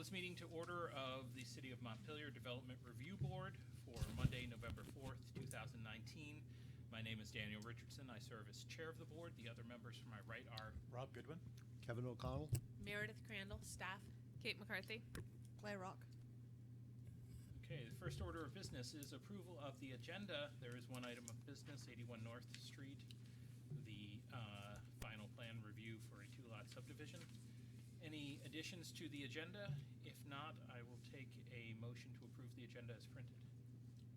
this meeting to order of the City of Montpelier Development Review Board for Monday, November 4th, 2019. My name is Daniel Richardson. I serve as chair of the board. The other members from my right are Rob Goodwin. Kevin O'Connell. Meredith Crandall, staff. Kate McCarthy. Claire Rock. Okay, the first order of business is approval of the agenda. There is one item of business, 81 North Street, the final plan review for a two-lot subdivision. Any additions to the agenda? If not, I will take a motion to approve the agenda as printed.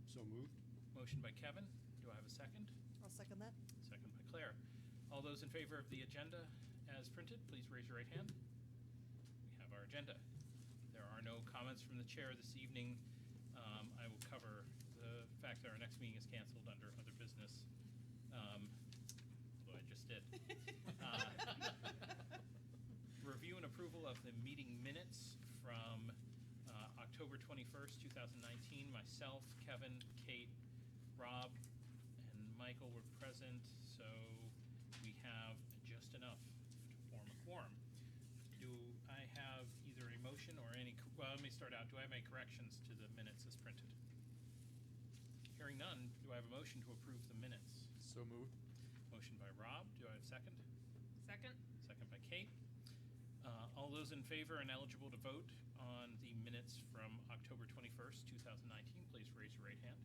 So moved. Motion by Kevin. Do I have a second? I'll second that. Second by Claire. All those in favor of the agenda as printed, please raise your right hand. We have our agenda. There are no comments from the chair this evening. I will cover the fact that our next meeting is canceled under other business. Although I just did. Review and approval of the meeting minutes from October 21st, 2019. Myself, Kevin, Kate, Rob, and Michael were present, so we have just enough to form a quorum. Do I have either a motion or any, well, let me start out. Do I have any corrections to the minutes as printed? Hearing none, do I have a motion to approve the minutes? So moved. Motion by Rob. Do I have a second? Second. Second by Kate. All those in favor and eligible to vote on the minutes from October 21st, 2019, please raise your right hand.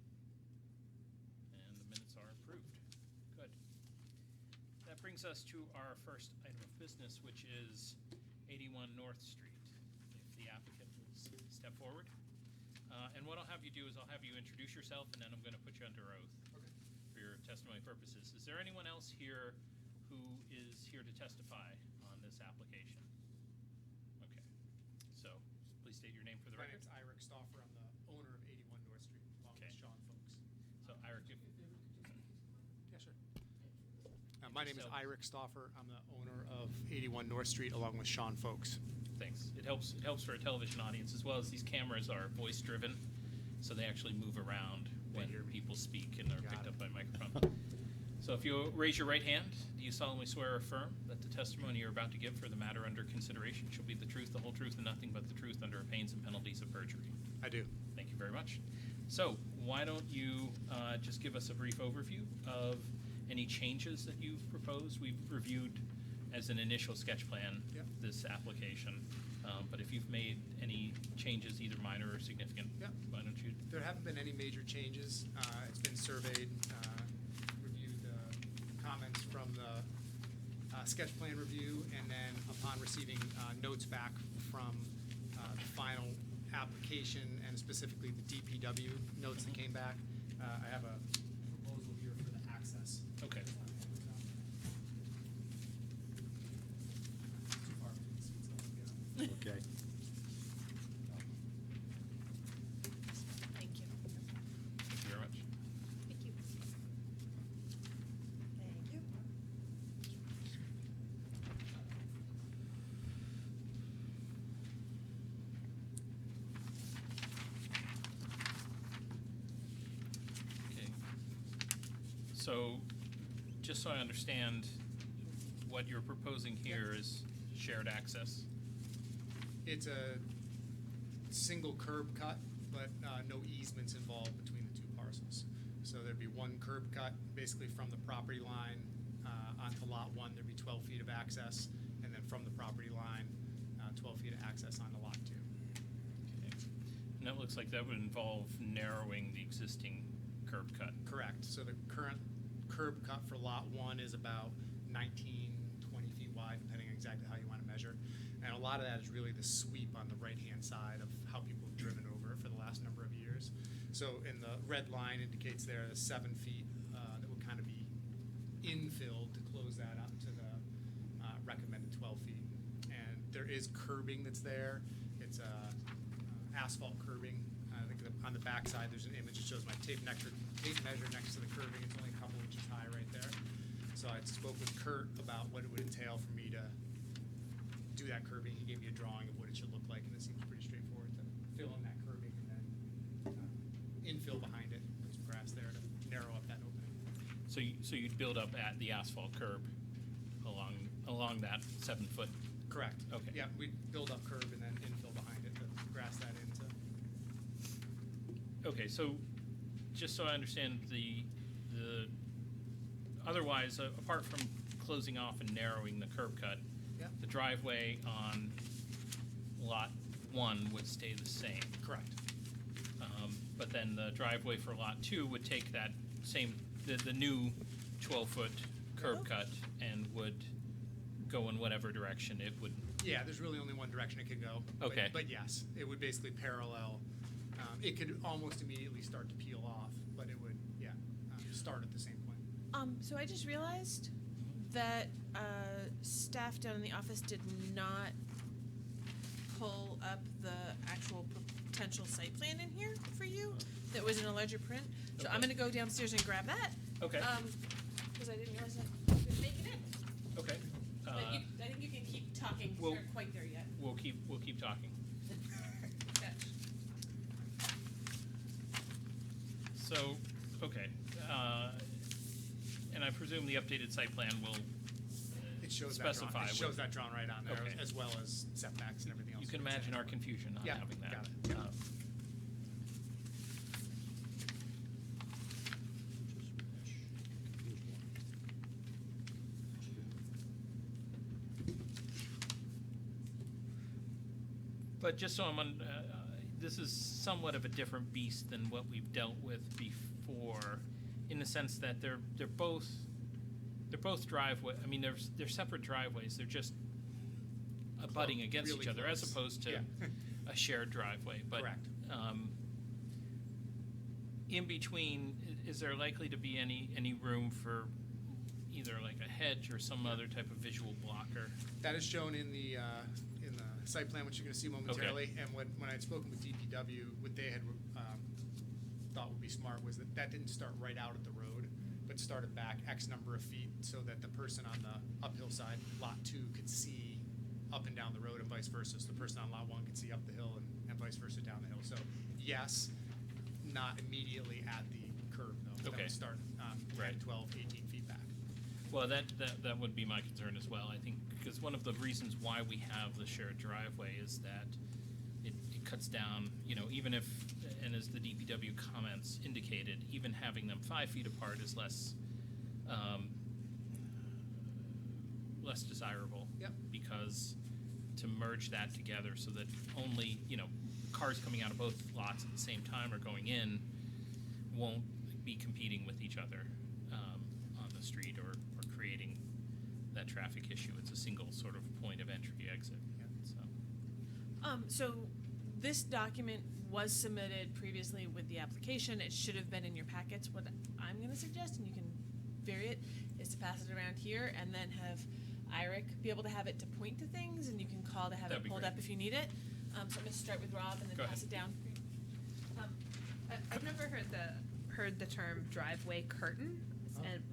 And the minutes are approved. Good. That brings us to our first item of business, which is 81 North Street. If the applicant will step forward. And what I'll have you do is I'll have you introduce yourself, and then I'm going to put you under oath for your testimony purposes. Is there anyone else here who is here to testify on this application? Okay. So please state your name for the My record. name's Iric Stauffer. I'm the owner of 81 North Street, along Okay. with Sean Folks. So Iric, if, Yeah, sure. My name is So- Iric Stauffer. I'm the owner of 81 North Street, along with Sean Folks. thanks. It helps for a television audience, as well as these cameras are voice driven, so they actually move around when hear me. people speak and they're Got picked it. up by microphone. So if you raise your right hand, do you solemnly swear or affirm that the testimony you're about to give for the matter under consideration shall be the truth, the whole truth, and nothing but the truth under pains and penalties of perjury? I do. Thank you very much. So why don't you just give us a brief overview of any changes that you've proposed? We've reviewed as an initial sketch plan Yep. this application, but if you've made any changes, either minor or significant, Yep. why don't you? There haven't been any major changes. It's been surveyed, reviewed comments from the sketch plan review, and then upon receiving notes back from the final application and specifically the DPW notes that came back, I have a proposal here for the access. Okay. Too far from the seats, I'll get up. Okay. Thank you. Thank you very much. Thank you. Thank you. Okay. So, just so I understand, what you're proposing here is shared access? It's a single curb cut, but no easements involved between the two parcels. So there'd be one curb cut, basically from the property line onto Lot 1, there'd be 12 feet of access, and then from the property line, 12 feet of access onto Lot 2. Okay. And that looks like that would involve narrowing the existing curb cut. Correct. So the current curb cut for Lot 1 is about 19, 20 feet wide, depending on exactly how you want to measure. And a lot of that is really the sweep on the right-hand side of how people have driven over it for the last number of years. So in the red line indicates there the 7 feet that would kind of be infilled to close that up to the recommended 12 feet. And there is curbing that's there. It's asphalt curbing. I think on the back side there's an image that shows my tape measure next to the curbing. It's only a couple inches high right there. So I spoke with Kurt about what it would entail for me to do that curbing. He gave me a drawing of what it should look like, and it seems pretty straightforward to fill in that curbing and then infill behind it, put some grass there to narrow up that opening. So you'd build up at the asphalt curb along that 7 foot. Correct. Okay. Yeah, we build up curb and then infill behind it to grass that into. Okay, so just so I understand the otherwise, apart from closing off and narrowing the curb cut, Yep. the driveway on lot 1 would stay the same. Correct. But then the driveway for lot 2 would take that same, the new 12-foot curb cut and would go in whatever direction it would. Yeah, there's really only one direction it could go. Okay. But yes, it would basically parallel. It could almost immediately start to peel off, but it would, start at the same point. So I just realized that staff down in the office did not pull up the actual potential site plan in here for you. That was in a larger print. So I'm Okay. gonna go downstairs and grab that. Okay. Because I didn't realize I couldn't make it in. Okay. But I think you can keep talking. 'Cause Well- you're not quite there yet. We'll keep talking. Fetch. So, okay. And I presume the updated site plan will It shows specify. that drawn. It shows with- that drawn right on there, Okay. as well as setbacks and everything else. You can imagine our confusion on Yeah, having that. got it. But just so I'm on, this is somewhat of a different beast than what we've dealt with before, in the sense that they're both driveway. I mean, they're separate driveways. They're just abutting against really each other, as close. opposed to Yeah. a shared driveway. But Correct. in between, is there likely to be any room for either like a hedge or some other type of visual blocker? That is shown in the site plan, which you're going to see momentarily. And when I had spoken with DPW, what they had thought would be smart was that didn't start right out at the road, but started back X number of feet so that the person on the uphill side, lot 2, could see up and down the road and vice versa. So the person on lot 1 could see up the hill and vice versa down the hill. So yes, not immediately at the curb though. That Okay. would start 10, Right. 12, 18 feet back. Well, that would be my concern as well. I think because one of the reasons why we have the shared driveway is that it cuts down, even if, and as the DPW comments indicated, even having them 5 feet apart is less desirable. Yep. Because to merge that together so that only, cars coming out of both lots at the same time or going in won't be competing with each other on the street or creating that traffic issue. It's a single sort of point of entry exit. Yep. So this document was submitted previously with the application. It should have been in your packets. What I'm gonna suggest, and you can vary it, is to pass it around here and then have Iric be able to have it to point to things, and you can call to have That'd it be pulled great. up if you need it. So I'm gonna start with Rob and then Go pass ahead. it down. I've never heard the term driveway curtain,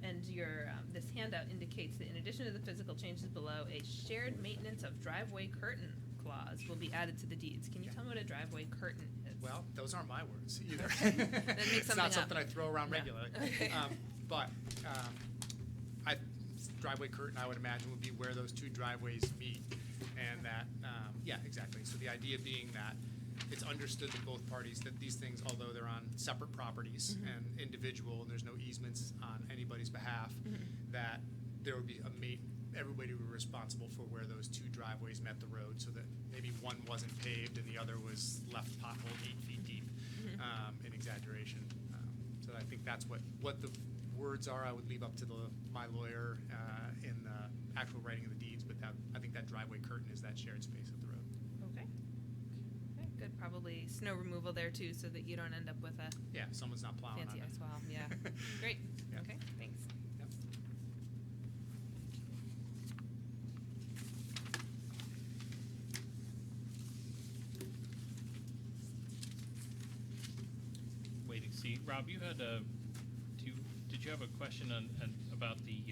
and your this handout indicates that in addition to the physical changes below, a shared maintenance of driveway curtain clause will be added to the deeds. Can you tell me what a driveway curtain is? Well, those aren't my words either. Okay. Then make It's something not up. something I throw around Yeah. regularly. Okay. But driveway curtain, I would imagine, would be where those two driveways meet. And that, yeah, exactly. So the idea being that it's understood to both parties that these things, although they're on separate properties and individual, and there's no easements on anybody's behalf, that there would be everybody would be responsible for where those two driveways met the road, so that maybe one wasn't paved and the other was left potholed 8 feet deep, in exaggeration. So I think that's what the words are. I would leave up to my lawyer in the actual writing of the deeds, but I think that driveway curtain is that shared space of the road. Okay. Okay, good. Probably snow removal there too, so that you don't end up with a Yeah, someone's not plowing fancy on it. ice wall. Yeah. Great. Yeah. Okay, thanks. Yep. Waiting to see. Rob, you had did you have a question about the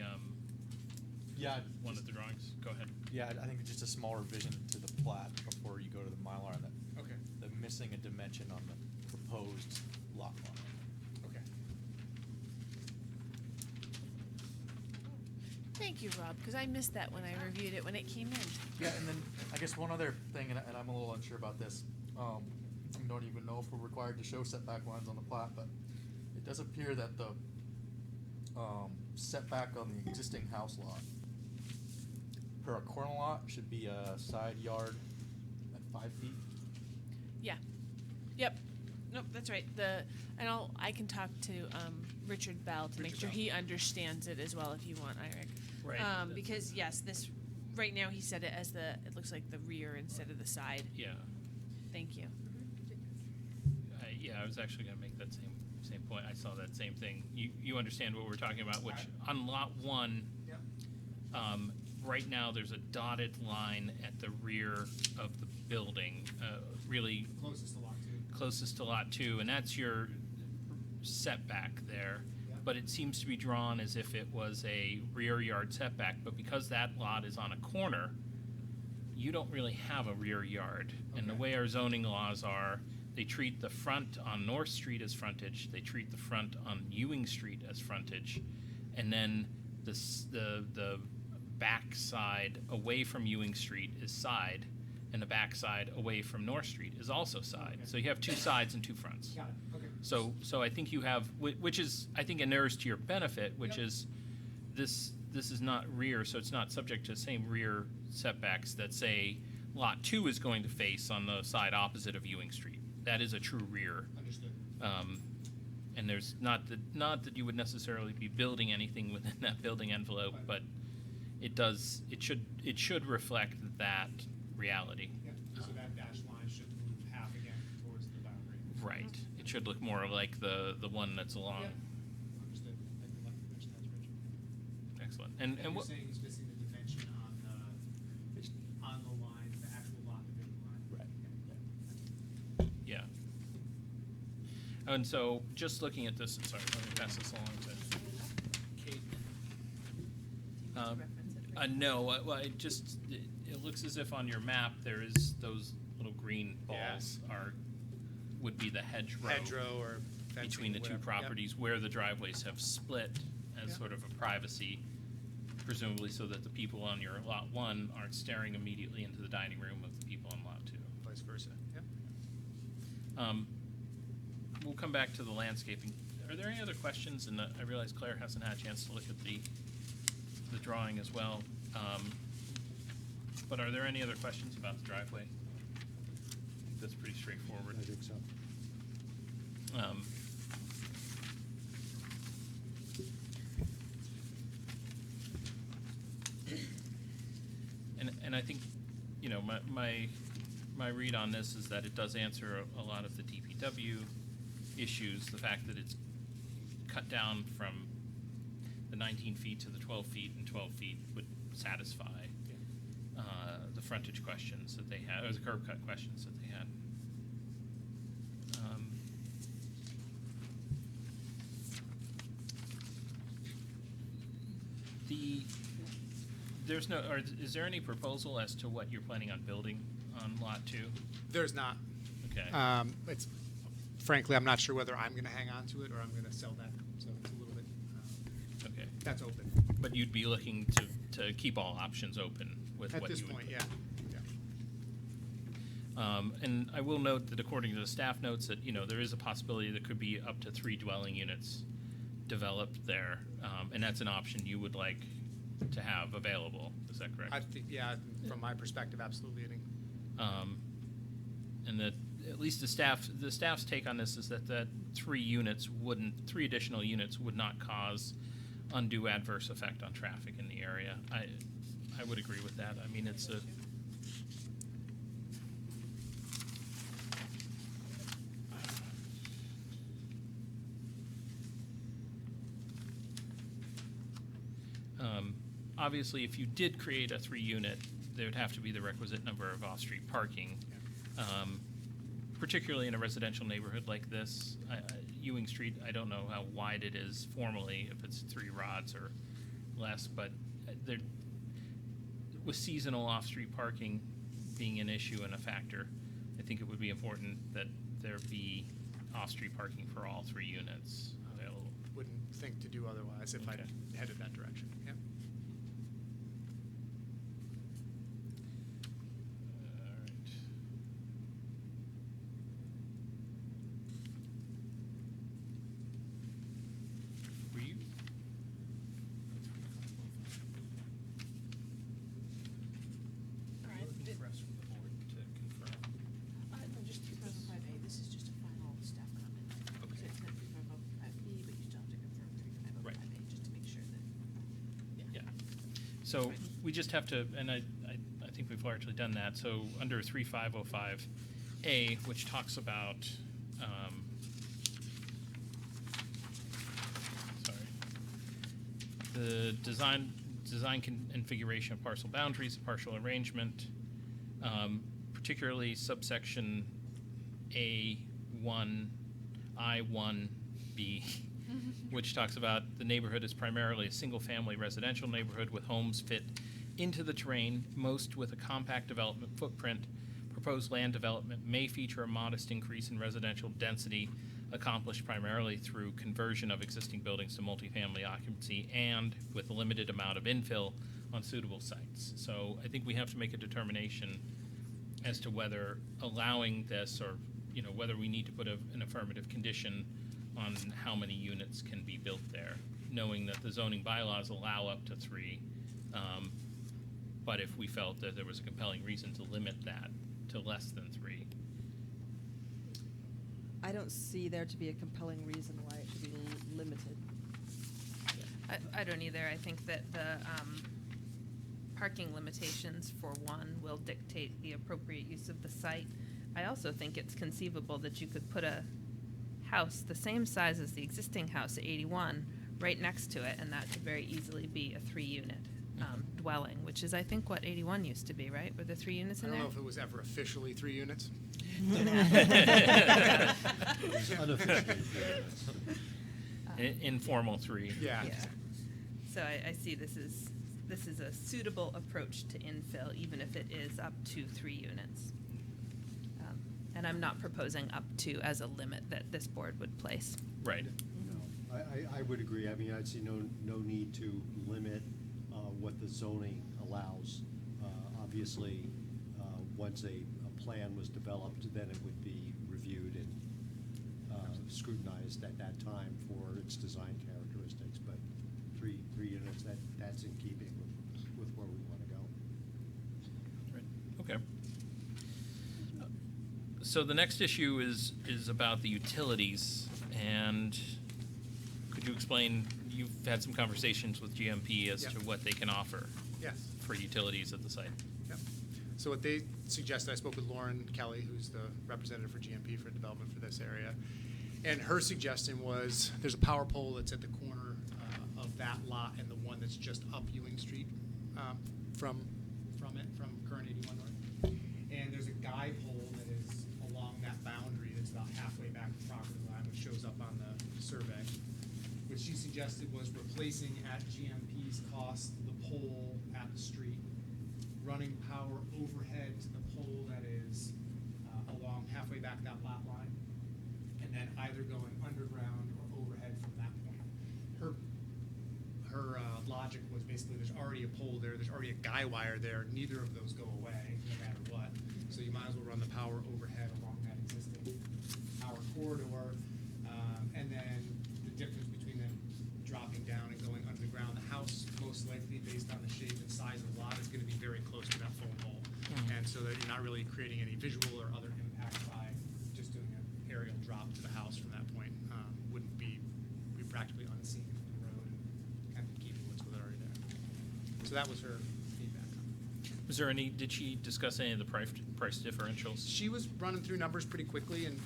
Yeah, one of the drawings? Go ahead. yeah, I think just a small revision to the plat before you go to the Mylar, that Okay. the missing a dimension on the proposed lot line. Okay. Thank you, Rob, because I missed that when I reviewed it when it came in. Yeah, and then I guess one other thing, and I'm a little unsure about this. I don't even know if we're required to show setback lines on the plat, but it does appear that the setback on the existing house lot per a corner lot should be a side yard at 5 feet. Yeah. Yep. Nope, that's right. I can talk to Richard Bell to make Richard sure Bell. he understands it as well if you want, Eric. Right. Because yes, this right now he said it as it looks like the rear instead of the side. Yeah. Thank you. Yeah, I was actually going to make that same point. I saw that same thing. You understand what we're talking about, which on lot 1, Yep. right now there's a dotted line at the rear of the building, really Closest to lot 2. closest to lot 2, and that's your setback there. Yep. But it seems to be drawn as if it was a rear yard setback, but because that lot is on a corner, you don't really have a rear yard. And the Okay. way our zoning laws are, they treat the front on North Street as frontage, they treat the front on Ewing Street as frontage, and then the back side away from Ewing Street is side, and the back side away from North Street is also side. Okay. So you have 2 sides and 2 fronts. Got it, okay. So I think you have, which is, I think, inures to your benefit, which Yep. is this is not rear, so it's not subject to the same rear setbacks that, say, lot 2 is going to face on the side opposite of Ewing Street. That is a true rear. Understood. And there's not that you would necessarily be building anything within that building envelope, Right. but it should reflect that reality. Yeah, so that dashed line should move half again towards the boundary. Right. It should look more like the one that's along. Yep. Understood. Thank you for mentioning that, Richard. Excellent. And And you're what? saying he's missing the dimension on the line, the actual lot, the big line. Right. Yeah. And so, just looking at this, sorry, let me pass this along to Kate. No, well, it looks as if on your map there is those little green Yeah. balls would be the hedgerow. Hedgerow or fencing, Between the two whatever. Yep. properties where the driveways have split as Yep. sort of a privacy, presumably so that the people on your lot 1 aren't staring immediately into the dining room of the people on lot 2. Vice versa, yep. We'll come back to the landscaping. Are there any other questions? And I realize Claire hasn't had a chance to look at the drawing as well. But are there any other questions about the driveway? I think that's pretty straightforward. I think so. And I think, you know, my read on this is that it does answer a lot of the DPW issues. The fact that it's cut down from the 19 feet to the 12 feet, and 12 feet would satisfy the frontage questions that they had, or the curb cut questions that they had. There's no, or is there any proposal as to what you're planning on building on lot 2? There's not. Okay. It's, frankly, I'm not sure whether I'm gonna hang on to it or I'm gonna sell that, so it's a little bit, Okay. that's open. But you'd be looking to keep all options open with At what this you would point, put. yeah, yeah. And I will note that according to the staff notes that, you know, there is a possibility there could be up to 3 dwelling units developed there. And that's an option you would like to have available. Is that correct? I think, yeah, from my perspective, absolutely, I think. And that at least the staff's take on this is that 3 additional units would not cause undue adverse effect on traffic in the area. I would agree with that. I mean, it's a, obviously, if you did create a 3-unit, there would have to be the requisite number of off-street parking. Particularly in a residential neighborhood like this, Ewing Street, I don't know how wide it is formally, if it's 3 rods or less, but there, with seasonal off-street parking being an issue and a factor, I think it would be important that there be off-street parking for all 3 units available. Wouldn't think to do otherwise if I Okay. headed that direction, yeah. All right. So we just have to, and I think we've largely done that. So under 3505A, which talks about, the design configuration of parcel boundaries, partial arrangement, particularly subsection A1, I1B, which talks about the neighborhood is primarily a single-family residential neighborhood with homes fit into the terrain, most with a compact development footprint. Proposed land development may feature a modest increase in residential density accomplished primarily through conversion of existing buildings to multifamily occupancy and with a limited amount of infill on suitable sites. So I think we have to make a determination as to whether allowing this, or whether we need to put an affirmative condition on how many units can be built there, knowing that the zoning bylaws allow up to 3. But if we felt that there was a compelling reason to limit that to less than 3. I don't see there to be a compelling reason why it should be limited. I don't either. I think that the parking limitations, for one, will dictate the appropriate use of the site. I also think it's conceivable that you could put a house the same size as the existing house at 81 right next to it, and that could very easily be a 3-unit dwelling, which is, I think, what 81 used to be, right? Were there 3 units I in don't there? know if it was ever officially 3 units. Unofficially. Informal 3. Yeah. So I see this is a suitable approach to infill, even if it is up to 3 units. And I'm not proposing up to as a limit that this board would place. Right. No, I would agree. I mean, I'd see no need to limit what the zoning allows. Obviously, once a plan was developed, then it would be reviewed and scrutinized at that time for its design characteristics. But three units, that's in keeping with where we want to go. Right. Okay. So the next issue is about the utilities, and could you explain, you've had some conversations with GMP as to what they can offer Yes. for utilities at the site. Yep. So what they suggested, I spoke with Lauren Kelly, who's the representative for GMP for development for this area, and her suggestion was there's a power pole that's at the corner of that lot and the one that's just up Ewing Street from current 81 North. And there's a guy pole that is along that boundary that's about halfway back the property line, which shows up on the survey. What she suggested was replacing at GMP's cost the pole at the street, running power overhead to the pole that is along halfway back that lot line, and then either going underground or overhead from that point. Her logic was basically there's already a pole there, there's already a guy wire there, neither of those go away no matter what. So you might as well run the power overhead along that existing power corridor, and then the difference between them dropping down and going under the ground, the house most likely based on the shape and size of the lot is going to be very close to that phone pole. And so that you're not really creating any visual or other impact by just doing an aerial drop to the house from that point. Wouldn't be practically unseen from the road and kind of keep what's already there. So that was her feedback on it. Was there did she discuss any of the price differentials? She was running through numbers pretty quickly, and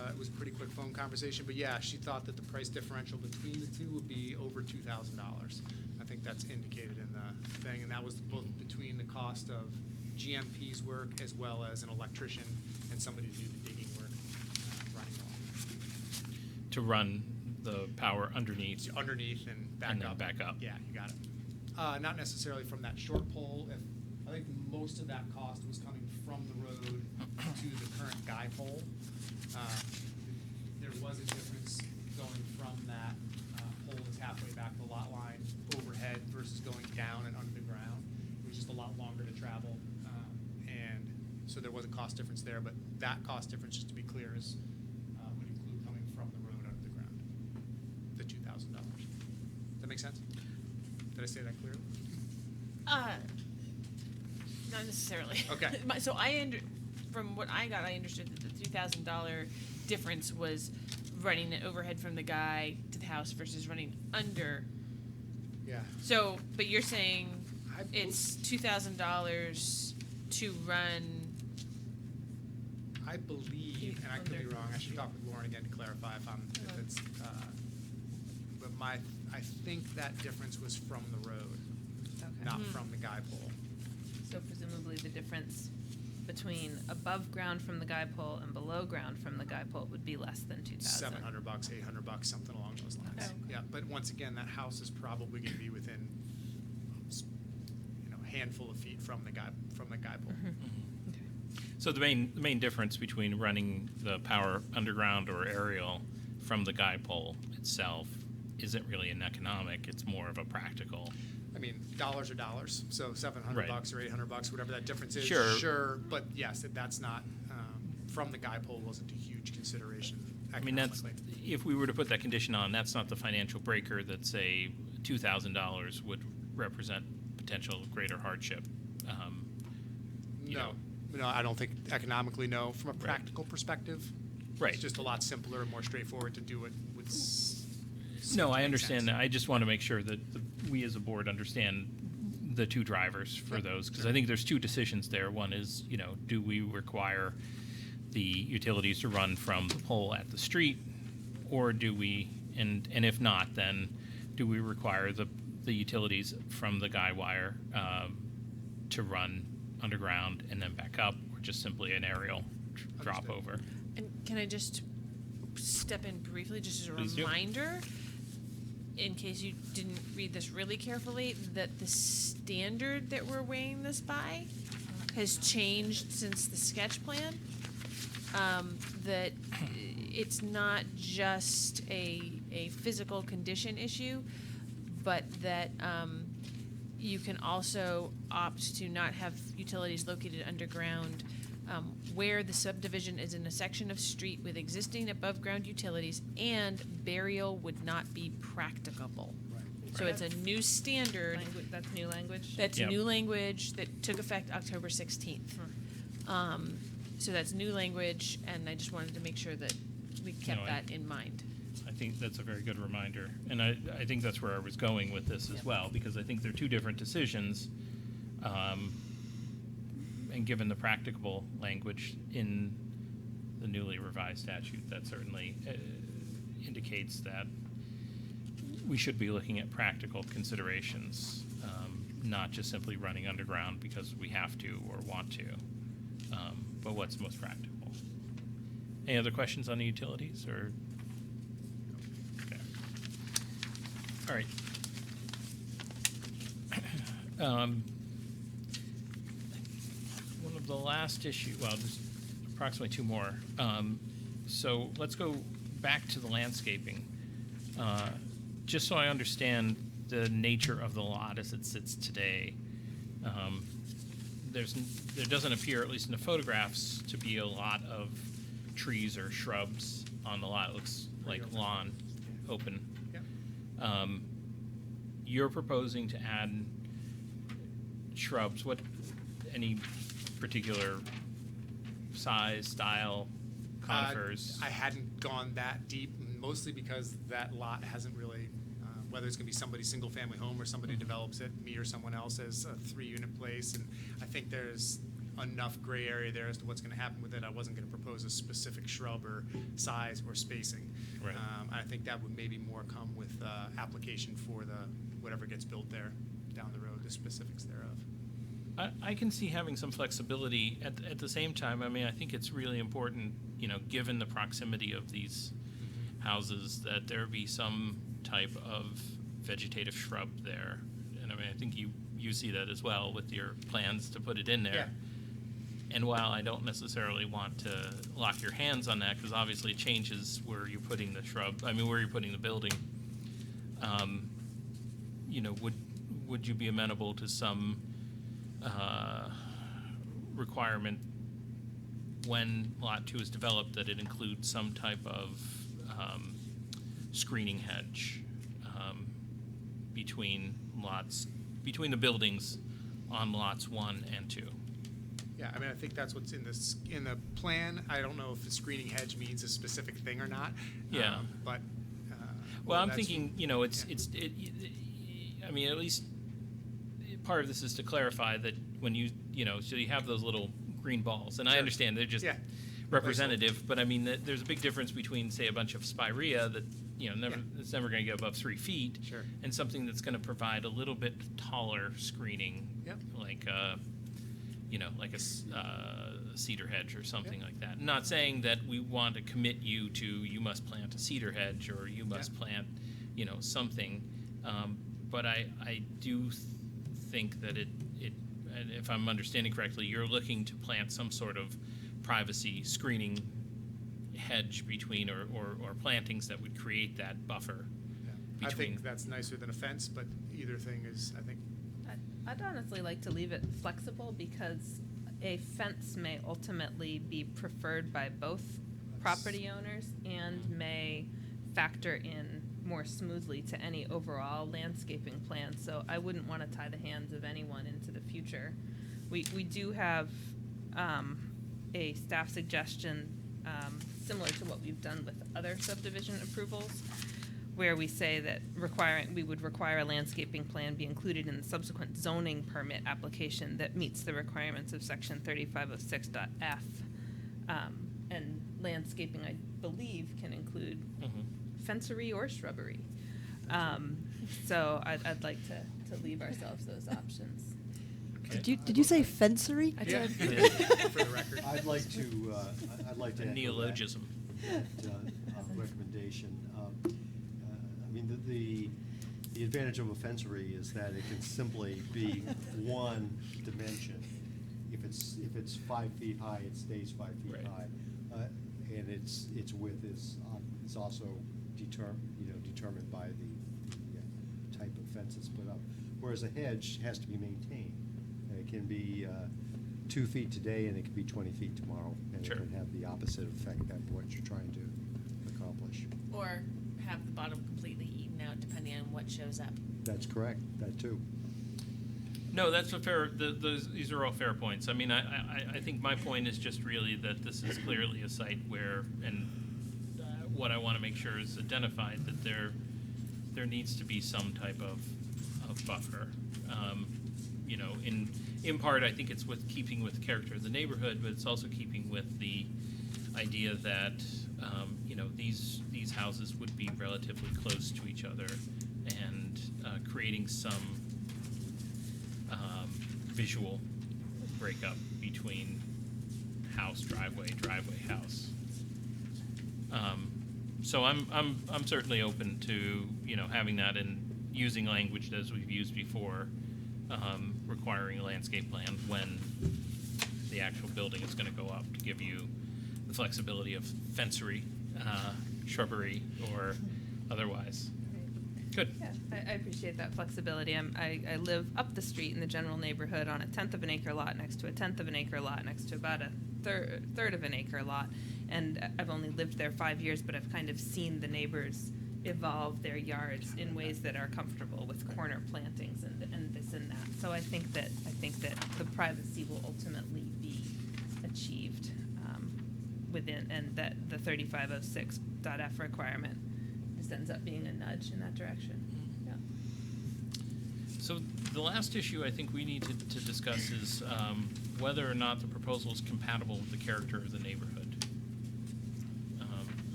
it was a pretty quick phone conversation. But yeah, she thought that the price differential between the two would be over $2,000. I think that's indicated in the thing, and that was both between the cost of GMP's work as well as an electrician and somebody to do the digging work running along. To run the power underneath? Underneath and back And then up. back up. Yeah, you got it. Not necessarily from that short pole. I think most of that cost was coming from the road to the current guy pole. There was a difference going from that pole that's halfway back the lot line overhead versus going down and under the ground. It was just a lot longer to travel, and so there was a cost difference there. But that cost difference, just to be clear, is would include coming from the road under the ground. The $2,000. Does that make sense? Did I say that clearly? Not necessarily. Okay. So from what I got, I understood that the $3,000 difference was running it overhead from the guy to the house versus running under. Yeah. So, but you're saying it's $2,000 to run. I believe, and I could be wrong, I should talk with Lauren again to clarify if it's, but I think that difference was from the road, not from the guy pole. So presumably the difference between above ground from the guy pole and below ground from the guy pole would be less than 2,000. $700, $800, something along those lines. Okay. Yeah, but once again, that house is probably gonna be within, a handful of feet from the guy pole. So the main difference between running the power underground or aerial from the guy pole itself isn't really an economic, it's more of a practical. I mean, dollars are dollars, so $700 Right. or $800, whatever that difference is. Sure. But yes, that's not, from the guy pole wasn't a huge consideration I mean, that's, economically. if we were to put that condition on, that's not the financial breaker that, say, $2,000 would represent potential greater hardship. You know. No, I don't think economically, no. From a practical perspective, Right. it's just a lot simpler and more straightforward to do it with. No, I make understand sense. that. I just want to make sure that we as a board understand the two drivers for those, because I think there's two decisions there. One is, do we require the utilities to run from the pole at the street, or do we, and if not, then do we require the utilities from the guy wire to run underground and then back up, or just simply an aerial drop Understood. over? And can I just step in briefly, just as a Please do. reminder, in case you didn't read this really carefully, that the standard that we're weighing this by has changed since the sketch plan. That it's not just a physical condition issue, but that you can also opt to not have utilities located underground where the subdivision is in a section of street with existing above-ground utilities and burial would not be practicable. So it's a new standard. That's new language? That's Yep. new language that took effect October 16th. So that's new language, and I just wanted to make sure that we kept No, that in mind. I think that's a very good reminder. And I think that's where I was going with this as well, because I think they're two different decisions. And given the practicable language in the newly revised statute, that certainly indicates that we should be looking at practical considerations, not just simply running underground because we have to or want to, but what's most practical. Any other questions on the utilities, or? Okay. All right. One of the last issue, well, there's approximately two more. So let's go back to the landscaping. Just so I understand the nature of the lot as it sits today. There doesn't appear, at least in the photographs, to be a lot of trees or shrubs on the lot. It looks like lawn, open. Yeah. You're proposing to add shrubs. What, any particular size, style, conifers? I hadn't gone that deep, mostly because that lot hasn't really, whether it's gonna be somebody's single-family home or somebody develops it, me or someone else, as a 3-unit place, and I think there's enough gray area there as to what's gonna happen with it. I wasn't gonna propose a specific shrub or size or spacing. Right. I think that would maybe more come with application for whatever gets built there down the road, the specifics thereof. I can see having some flexibility. At the same time, I mean, I think it's really important, given the proximity of these houses, that there be some type of vegetative shrub there. And I mean, I think you see that as well with your plans to put it in there. Yeah. And while I don't necessarily want to lock your hands on that, because obviously it changes where you're putting the shrub, where you're putting the building, would you be amenable to some requirement when Lot 2 is developed that it includes some type of screening hedge between the buildings on lots 1 and 2? Yeah, I mean, I think that's what's in the plan. I don't know if the screening hedge means a specific thing or not. Yeah. But. Well, I'm that's- thinking, yeah. I mean, at least part of this is to clarify that when you know, so you have those little green balls, and I Sure. understand they're just Yeah. representative, but I mean, there's a big difference between, say, a bunch of spirea that, you know, it's never going to get above 3 feet, Sure. and something that's going to provide a little bit taller screening, Yep. like you know, like a cedar hedge or something like that. Not saying that we want to commit you to, you must plant a cedar hedge or you must plant, you know, something, but I do think that it, and if I'm understanding correctly, you're looking to plant some sort of privacy screening hedge between, or plantings that would create that buffer I between. think that's nicer than a fence, but either thing is, I think, I'd honestly like to leave it flexible because a fence may ultimately be preferred by both property owners and may factor in more smoothly to any overall landscaping plan. So I wouldn't want to tie the hands of anyone into the future. We do have a staff suggestion similar to what we've done with other subdivision approvals, where we say that we would require a landscaping plan be included in the subsequent zoning permit application that meets the requirements of section 3506.f. And landscaping, I believe, can include fencery or shrubbery. So I'd like to leave ourselves those options. Did you say fencery? I yeah, did. for the record. I'd like to A echo neologism. that recommendation. I mean, the advantage of a fencery is that it can simply be one dimension. If it's 5 feet high, it stays 5 feet Right. high, and its width is also determined by the type of fence that's put up. Whereas a hedge has to be maintained. It can be 2 feet today, and it can be 20 feet tomorrow, and Sure. it can have the opposite effect of what you're trying to accomplish. Or have the bottom completely eaten out, depending on what shows up. That's correct. That too. No, that's a fair. These are all fair points. I mean, I think my point is just really that this is clearly a site where, and what I want to make sure is identified that there needs to be some type of buffer. You know, in part, I think it's with keeping with the character of the neighborhood, but it's also keeping with the idea that you know, these houses would be relatively close to each other, and creating some visual breakup between house, driveway, house. So I'm certainly open to, you know, having that and using language as we've used before, requiring a landscape plan when the actual building is going to go up, to give you the flexibility of fencery, shrubbery, or otherwise. Good. Yeah, I appreciate that flexibility. I live up the street in the general neighborhood on a 1/10 of an acre lot next to a 1/10 of an acre lot next to about a third of an acre lot. And I've only lived there 5 years, but I've kind of seen the neighbors evolve their yards in ways that are comfortable with corner plantings and this and that. So I think that the privacy will ultimately be achieved within, and that the 3506.f requirement just ends up being a nudge in that direction. Yeah. So the last issue I think we need to discuss is whether or not the proposal is compatible with the character of the neighborhood.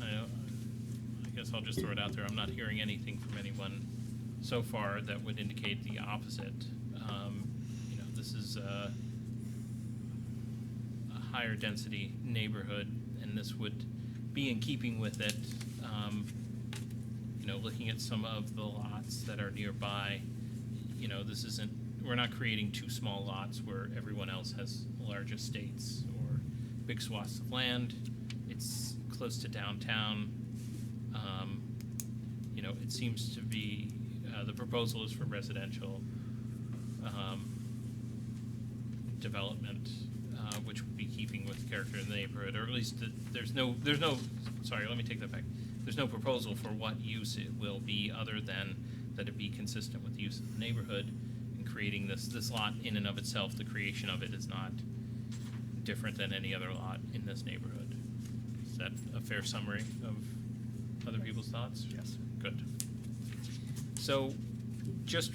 I guess I'll just throw it out there. I'm not hearing anything from anyone so far that would indicate the opposite. You know, this is a higher density neighborhood, and this would be in keeping with it. You know, looking at some of the lots that are nearby, you know, this isn't, we're not creating two small lots where everyone else has large estates or big swaths of land. It's close to downtown. You know, it seems to be, the proposal is for residential development, which would be keeping with the character of the neighborhood, or at least there's no, sorry, let me take that back. There's no proposal for what use it will be, other than that it be consistent with the use of the neighborhood. And creating this lot in and of itself, the creation of it is not different than any other lot in this neighborhood. Is that a fair summary of other people's thoughts? Yes. Good. So, just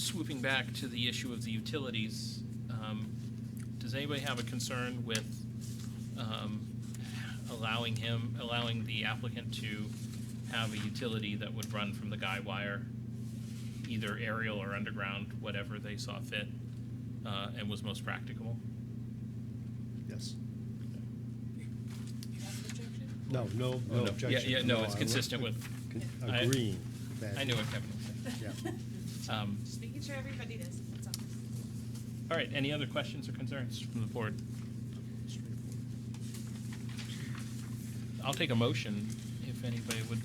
swooping back to the issue of the utilities, does anybody have a concern with allowing the applicant to have a utility that would run from the guy wire, either aerial or underground, whatever they saw fit, and was most practicable? Yes. You have an objection? No, no Oh, no. objection. Yeah, no, it's I consistent would- with- con- I- Agreeing that. I knew what Kevin was saying. Yeah. Just making sure everybody does, that's all. All right, any other questions or concerns from the board? I'll take a motion if anybody would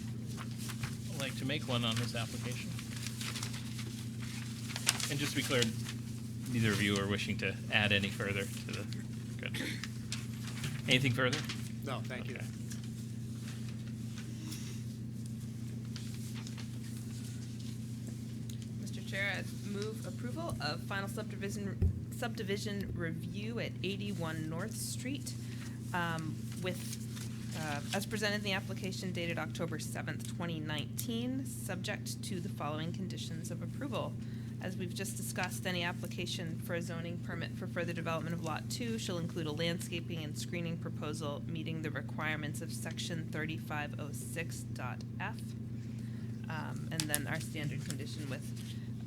like to make one on this application. And just to be clear, neither of you are wishing to add any further to the, good. Anything further? No, thank you. Okay. Mr. Chair, I move approval of final subdivision review at 81 North Street, with, as presented in the application dated October 7th, 2019, subject to the following conditions of approval. As we've just discussed, any application for a zoning permit for further development of Lot 2 shall include a landscaping and screening proposal meeting the requirements of Section 3506.f. And then our standard condition with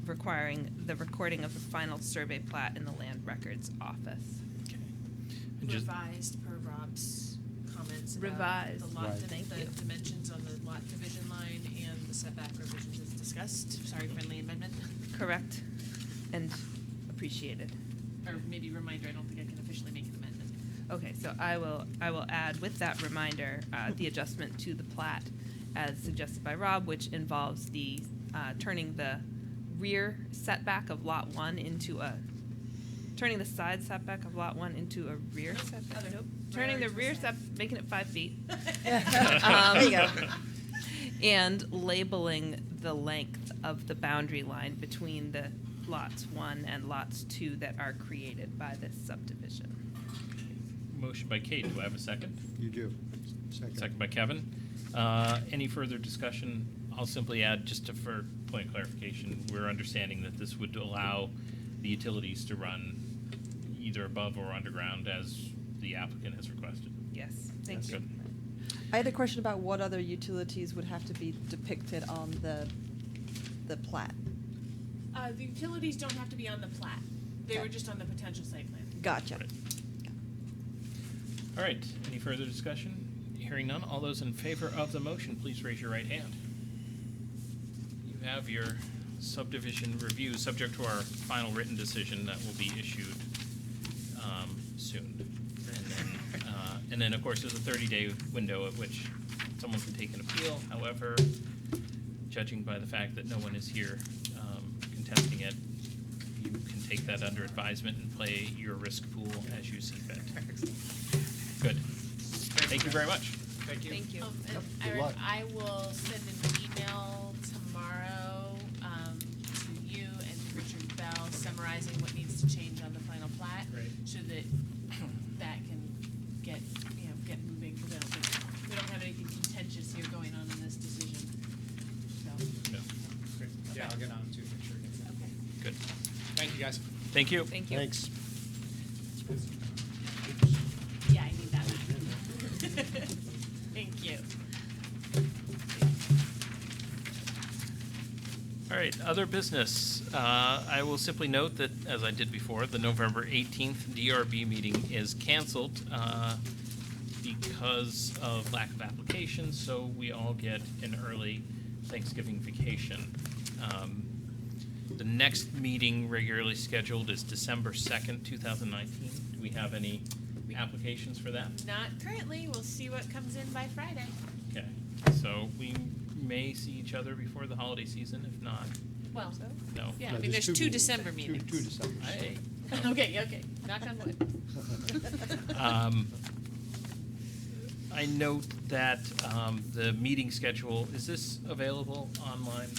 requiring the recording of the final survey plat in the Land Records Office. Okay. And just, Revised per Rob's comments about Revised. the lot, Right. Thank the you. dimensions on the lot division line and the setback revisions as discussed. Sorry, friendly amendment. Correct and appreciated. Or maybe reminder, I don't think I can officially make an amendment. Okay, so I will add with that reminder, the adjustment to the plat as suggested by Rob, which involves the, turning the rear setback of Lot 1 into a, turning the side setback of Lot 1 into a rear Nope, setback. other. Nope. Right Turning the on rear the side. making it 5 feet. There you go. And labeling the length of the boundary line between the lots 1 and lots 2 that are created by this subdivision. motion by Kate, do I have a second? You do. Second by Kevin. Any further discussion? I'll simply add, just to, for point of clarification, we're understanding that this would allow the utilities to run either above or underground as the applicant has requested. Yes, thank That's you. good. I had a question about what other utilities would have to be depicted on the plat. The utilities don't have to be on the plat. They Okay. were just on the potential site plan. Gotcha. Right. All right, any further discussion? Hearing none, all those in favor of the motion, please raise your right hand. You have your subdivision review, subject to our final written decision that will be issued soon. And then, of course, there's a 30-day window at which someone can take an appeal. However, judging by the fact that no one is here contesting it, you can take that under advisement and play your risk pool as you see fit. Good. Thank you very much. Thank you. Thank you. And Yep, good Eric, luck. I will send an email tomorrow to you and Richard Bell summarizing what needs to change on the final plat. Great. So that that can get moving, because I don't think, we don't have anything contentious here going on in this decision. So, No. Great. Yeah, I'll get on to make sure it gets in. okay. Good. Thank you, guys. Thank you. Thank you. Thanks. Yeah, I need that one. Thank you. All right, other business. I will simply note that, as I did before, the November 18th DRB meeting is canceled because of lack of applications, so we all get an early Thanksgiving vacation. The next meeting regularly scheduled is December 2nd, 2019. Do we have any applications for that? Not currently, we'll see what comes in by Friday. Okay, so we may see each other before the holiday season, if not, Well, no. yeah, I No, mean, there's two meetings. December meetings. Two December. Hey. Okay, knock on wood. I note that the meeting schedule, is this available online?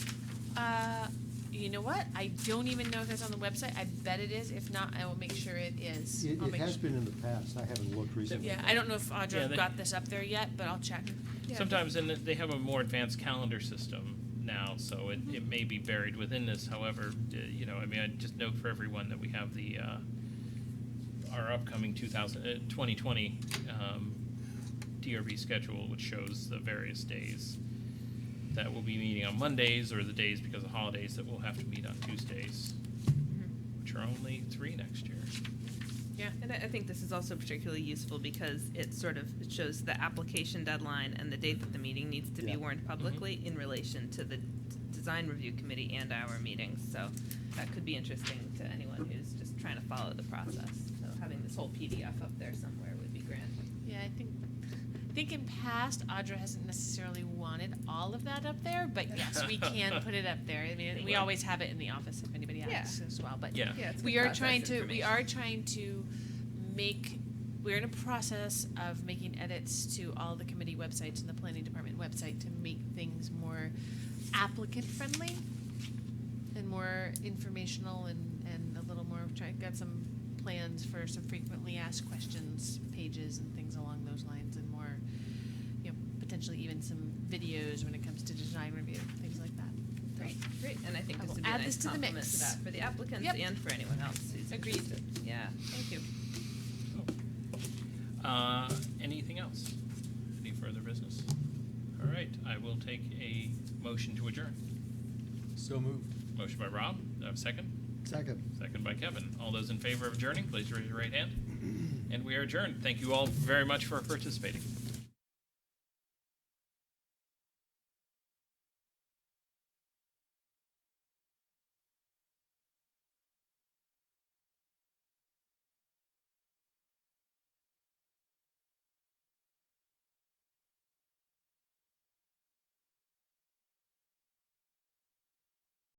You know what? I don't even know if it's on the website. I bet it is. If not, I will make sure it is. I'll It make has su- been in the past. I haven't looked recently. Yeah, I don't know if Audra Yeah, they- got this up there yet, but I'll check. Yeah. Sometimes they have a more advanced calendar system now, so it may be buried within this. However, you know, I mean, I just note for everyone that we have the our upcoming 2020 DRB schedule, which shows the various days that we'll be meeting on Mondays, or the days because of holidays that we'll have to meet on Tuesdays, which are only 3 next year. Yeah. And I think this is also particularly useful because it shows the application deadline and the date that the meeting needs to be Yeah. warned publicly in relation to the design review committee and our meetings. So that could be interesting to anyone who's just trying to follow the process. So having this whole PDF up there somewhere would be grand. Yeah, I think in past, Audra hasn't necessarily wanted all of that up there, but yes, we can put it up there. I mean, we always have it in the office if anybody asks as well, but Yeah. Yeah, it's we good are process trying to, information. we're in a process of making edits to all the committee websites and the planning department website to make things more applicant friendly and more informational and a little more, got some plans for some frequently asked questions pages and things along those lines, and more, you know, potentially even some videos when it comes to design review, things like that. Great. And I think I this will would be a add nice this to the compliment mix. to that for the applicants Yep. and for anyone else who's Agreed. interested. Yeah, thank you. Anything else? Any further business? All right, I will take a motion to adjourn. So moved. Motion by Rob, do I have a second? Second. Second by Kevin. All those in favor of adjourning, please raise your right hand. And we are adjourned. Thank you all very much for participating.